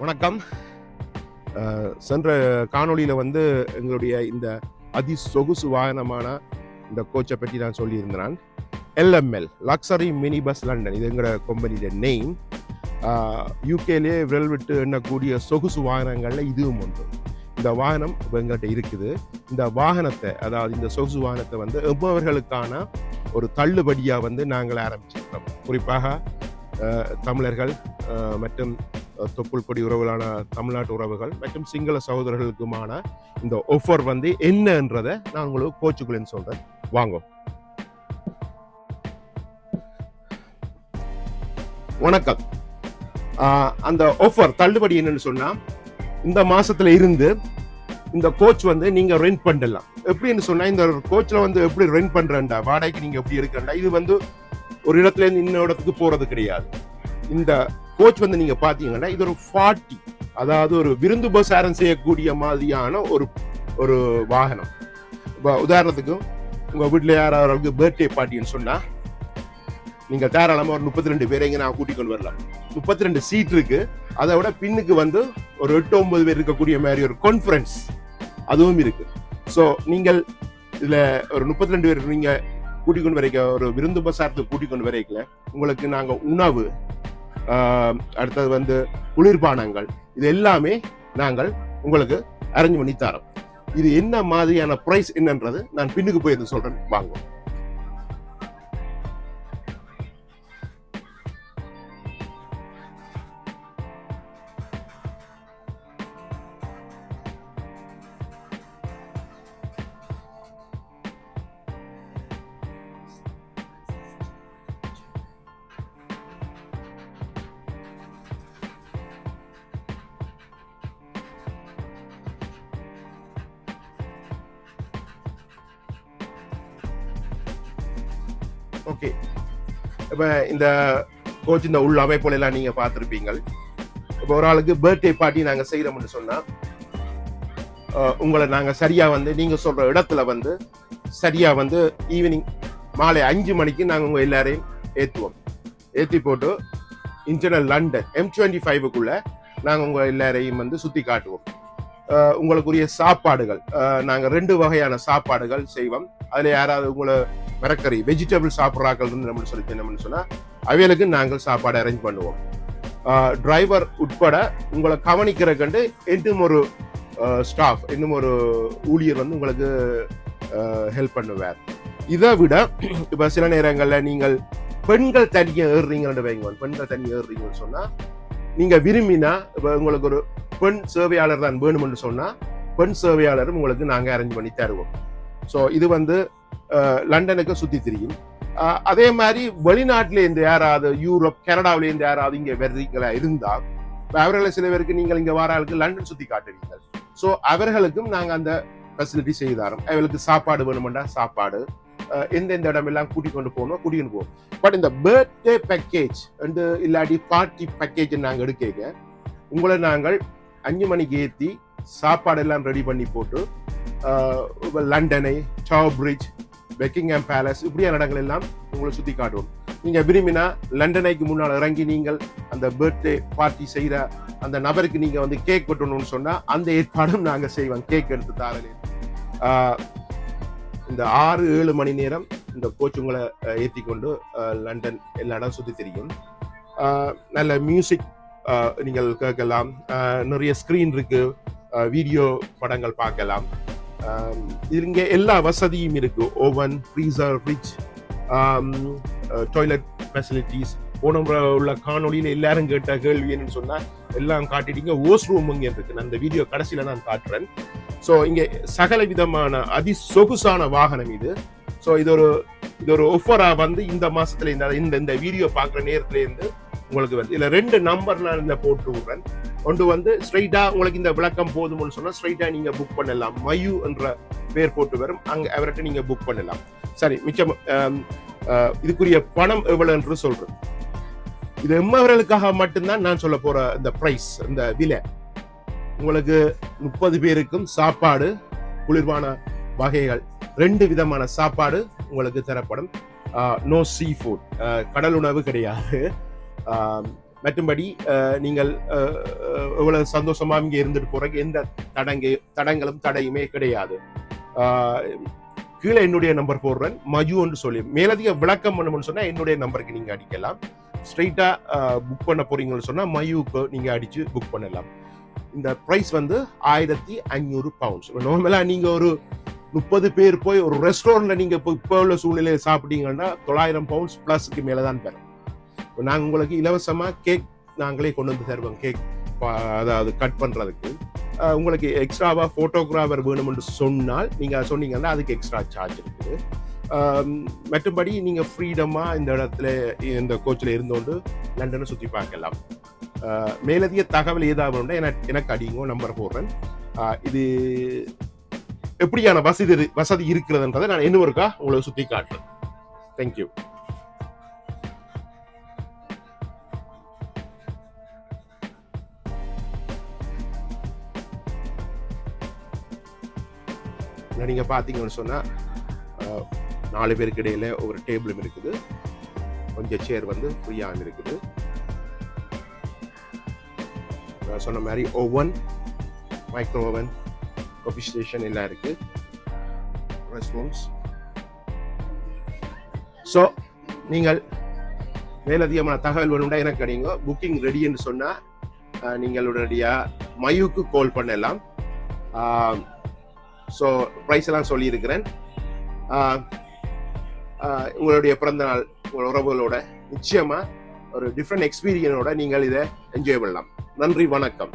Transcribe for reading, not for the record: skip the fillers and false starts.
வணக்கம். சென்ற காணொளியில் வந்து எங்களுடைய இந்த சொகுசு வாகனமான இந்த கோச்சை பற்றி நான் சொல்லியிருந்தேன். LML luxury mini bus London, இது எங்களோட கம்பெனியோட நெய்ம். யூகேலேயே விரல் விட்டு எண்ணக்கூடிய சொகுசு வாகனங்களில் இதுவும் ஒன்று. இந்த வாகனம் இப்போ எங்கள்கிட்ட இருக்குது. இந்த வாகனத்தை, அதாவது இந்த சொகுசு வாகனத்தை வந்து எவ்வளவர்களுக்கான ஒரு தள்ளுபடியாக வந்து நாங்கள் ஆரம்பிச்சிருக்கிறோம். குறிப்பாக தமிழர்கள் மற்றும் தொப்புள் கொடி உறவுகளான தமிழ்நாட்டு உறவுகள் மற்றும் சிங்கள சகோதரர்களுக்குமான இந்த ஆஃபர் வந்து என்னன்றதை நான் உங்களுக்கு கோச்சுக்குள்ளேன்னு சொல்றேன். வாங்க. வணக்கம். அந்த ஆஃபர் தள்ளுபடி என்னன்னு சொன்னா, இந்த மாசத்துல இருந்து இந்த கோச் வந்து நீங்க ரெண்ட் பண்ணலாம். எப்படின்னு சொன்னா, இந்த கோச்ல வந்து எப்படி ரெண்ட் பண்றேன்டா, வாடகைக்கு நீங்க எப்படி எடுக்கிறா, இது வந்து ஒரு இடத்துல இருந்து இன்னொரு இடத்துக்கு போறது கிடையாது. இந்த கோச் வந்து நீங்க பாத்தீங்கன்னா இது ஒரு 40, அதாவது ஒரு விருந்து பிரசாரம் செய்யக்கூடிய மாதிரியான ஒரு வாகனம். இப்போ உதாரணத்துக்கு உங்க வீட்டுல யாராவது பர்த்டே பார்ட்டின்னு சொன்னா, நீங்க தாராளமா ஒரு 32 பேரை இங்க நான் கூட்டிக் கொண்டு வரலாம். 32 சீட் இருக்கு. அதை விட பின்னுக்கு வந்து ஒரு 8-9 பேர் இருக்கக்கூடிய மாதிரி ஒரு கான்ஃபரன்ஸ் அதுவும் இருக்கு. ஸோ நீங்கள் இதுல ஒரு 32 பேர் நீங்க கூட்டிக் கொண்டு வரைக்க, ஒரு விருந்து பிரசாரத்துக்கு கூட்டிக் கொண்டு வரைக்கல, உங்களுக்கு நாங்க உணவு, அடுத்தது வந்து குளிர்பானங்கள், இது எல்லாமே நாங்கள் உங்களுக்கு அரேஞ்ச் பண்ணி தரோம். இது என்ன மாதிரியான பிரைஸ் என்னன்றது நான் பின்னுக்கு போய் சொல்றேன், வாங்க. ஓகே, இப்போ இந்த கோச் இந்த உள்ள அமைப்புல எல்லாம் நீங்க பார்த்துருப்பீங்க. இப்போ ஒரு ஆளுக்கு பர்த்டே பார்ட்டி நாங்கள் செய்யறோம்னு சொன்னா, உங்களை நாங்கள் சரியா வந்து நீங்க சொல்ற இடத்துல வந்து சரியா வந்து ஈவினிங் மாலை 5 மணிக்கு நாங்கள் உங்க எல்லாரையும் ஏற்றி போட்டு இன்டர்னல் லண்டன் M25க்குள்ள நாங்கள் உங்க எல்லாரையும் வந்து சுத்தி காட்டுவோம். உங்களுக்குரிய சாப்பாடுகள் நாங்கள் 2 வகையான சாப்பாடுகள் செய்வோம். அதுல யாராவது உங்களை மரக்கறி வெஜிடபிள் சாப்பிட்றாக்கள் நம்ம சொல்லி என்னன்னு சொன்னா, அவைகளுக்கு நாங்கள் சாப்பாடு அரேஞ்ச் பண்ணுவோம். டிரைவர் உட்பட உங்களை கவனிக்கிறதுக்கு இன்னும் ஒரு ஸ்டாஃப், இன்னும் ஒரு ஊழியர் வந்து உங்களுக்கு ஹெல்ப் பண்ணுவார். இதை விட இப்ப சில நேரங்கள்ல நீங்கள் பெண்கள் தனியா ஏறுறீங்கன்னு வைங்க, பெண்கள் தனியா ஏறுறீங்கன்னு சொன்னா, நீங்க விரும்பினா இப்ப உங்களுக்கு ஒரு பெண் சேவையாளர் தான் வேணும்னு சொன்னா, பெண் சேவையாளரும் உங்களுக்கு நாங்க அரேஞ்ச் பண்ணி தருவோம். ஸோ இது வந்து லண்டனுக்கு சுத்தி தெரியும். அதே மாதிரி வெளிநாட்டில இருந்து யாராவது, யூரோப், கனடாவில இருந்து யாராவது இங்க வர்றீங்களா இருந்தால், அவர்களை சில பேருக்கு நீங்கள் இங்க வாராளுக்கு லண்டன் சுத்தி காட்டுவீங்க. ஸோ அவர்களுக்கும் நாங்க அந்த ஃபெசிலிட்டி செய்தாரோம். அவர்களுக்கு சாப்பாடு வேணுமெண்டா சாப்பாடு, எந்தெந்த இடமெல்லாம் கூட்டிக் கொண்டு போவோம். பட் இந்த பர்த்டே பேக்கேஜ் அண்டு இல்லாட்டி பார்ட்டி பேக்கேஜ் நாங்கள் எடுக்க, உங்களை நாங்கள் 5 மணிக்கு ஏற்றி சாப்பாடு எல்லாம் ரெடி பண்ணி போட்டு லண்டனை, டவர் பிரிட்ஜ், பெக்கிங்ஹாம் பேலஸ், இப்படியான இடங்கள் எல்லாம் உங்களை சுத்தி காட்டுவோம். நீங்க விரும்பினா லண்டனைக்கு முன்னால் இறங்கி நீங்கள் அந்த பர்த்டே பார்ட்டி செய்யற அந்த நபருக்கு நீங்க வந்து கேக் வெட்டணும்னு சொன்னா அந்த ஏற்பாடும் நாங்க செய்வோம். கேக் எடுத்து தாரலே. இந்த 6-7 மணி நேரம் இந்த கோச் உங்களை ஏற்றி கொண்டு லண்டன் எல்லா இடம் சுத்தி தெரியும். நல்ல மியூசிக் நீங்கள் கேட்கலாம், நிறைய ஸ்கிரீன் இருக்கு, வீடியோ படங்கள் பார்க்கலாம். இங்க எல்லா வசதியும் இருக்கு. Oven, freezer, fridge, toilet facilities. போன உள்ள காணொலியில எல்லாரும் கேட்ட கேள்வி என்னன்னு சொன்னா எல்லாம் காட்டிட்டீங்க. வாஷ் ரூம் இங்க இருக்கு. நான் இந்த வீடியோ கடைசியில நான் காட்டுறேன். ஸோ இங்க சகல விதமான சொகுசான வாகனம் இது. ஸோ இது ஒரு ஆஃபரா வந்து இந்த மாசத்துல இந்த வீடியோ பார்க்குற நேரத்துல இருந்து உங்களுக்கு வந்து இதுல 2 நம்பர் நான் இந்த போட்டு விடுறேன். ஒன்று வந்து ஸ்ட்ரைட்டா உங்களுக்கு இந்த விளக்கம் போதும்னு சொன்னா ஸ்ட்ரைட்டா நீங்க புக் பண்ணலாம். மயு என்ற பேர் போட்டு வரும், அங்க அவர்கிட்ட நீங்க புக் பண்ணலாம். சரி, மிச்சம் இதுக்குரிய பணம் எவ்வளவு என்று சொல்றேன். இது எம்மவர்களுக்காக மட்டும்தான் நான் சொல்ல போற இந்த பிரைஸ், இந்த விலை. உங்களுக்கு 30 பேருக்கும் சாப்பாடு, குளிர்பான வகைகள், 2 விதமான சாப்பாடு உங்களுக்கு தரப்படும். நோ சீ ஃபுட், கடல் உணவு கிடையாது. மற்றும்படி நீங்கள் எவ்வளவு சந்தோஷமா இங்கே இருந்துட்டு போறதுக்கு எந்த தடங்களும் தடையுமே கிடையாது. கீழே என்னுடைய நம்பர் போடுறேன், மஜு சொல்லி. மேலதிக விளக்கம் பண்ணணும்னு சொன்னா என்னுடைய நம்பருக்கு நீங்க அடிக்கலாம். ஸ்ட்ரெயிட்டா புக் பண்ண போறீங்கன்னு சொன்னா மயுவுக்கு நீங்க அடிச்சு புக் பண்ணலாம். இந்த பிரைஸ் வந்து 1500 பவுண்ட்ஸ். நார்மலா நீங்க ஒரு 30 பேர் போய் ஒரு ரெஸ்டாரண்ட்ல நீங்க இப்போ உள்ள சூழ்நிலையை சாப்பிட்டீங்கன்னா 900 பவுண்ட்ஸ் பிளஸ்க்கு மேலதான் பெறும். நாங்கள் உங்களுக்கு இலவசமா கேக் நாங்களே கொண்டு வந்து தருவோம். கேக் அதாவது கட் பண்றதுக்கு உங்களுக்கு எக்ஸ்ட்ராவா போட்டோகிராஃபர் வேணும்னு சொன்னால் நீங்க சொன்னீங்கன்னா அதுக்கு எக்ஸ்ட்ரா சார்ஜ் இருக்குது. மற்றபடி நீங்க ஃப்ரீடமா இந்த இடத்துல இந்த கோச்சில் இருந்தோண்டு லண்டனை சுற்றி பார்க்கலாம். மேலதிக தகவல் ஏதாவது எனக்கு அடிங்கோ, நம்பர் போடுறேன். இது எப்படியான வசதி இருக்கிறதுன்றதை நான் இன்னும் இருக்கா உங்களுக்கு சுற்றி காட்டுறேன். தேங்க்யூ. நீங்க பாத்தீங்கன்னு சொன்னா 4 பேருக்கு இடையில ஒரு டேபிளும் இருக்குது, கொஞ்சம் சேர் வந்து ஃப்ரீயாகவும் இருக்குது. நான் சொன்ன மாதிரி oven, micro oven, coffee station எல்லாம் இருக்கு, ரெஸ்ட் ரூம்ஸ். ஸோ நீங்கள் மேலதிகமான தகவல் வேணும்னா எனக்கு அடிங்க. புக்கிங் ரெடின்னு சொன்னா நீங்கள் உடனடியாக மயுக்கு கால் பண்ணலாம். ஸோ ப்ரைஸ் எல்லாம் சொல்லியிருக்கிறேன். உங்களுடைய பிறந்த நாள் உங்கள் உறவுகளோட நிச்சயமா ஒரு டிஃப்ரெண்ட் எக்ஸ்பீரியனோட நீங்கள் இதை என்ஜாய் பண்ணலாம். நன்றி, வணக்கம்.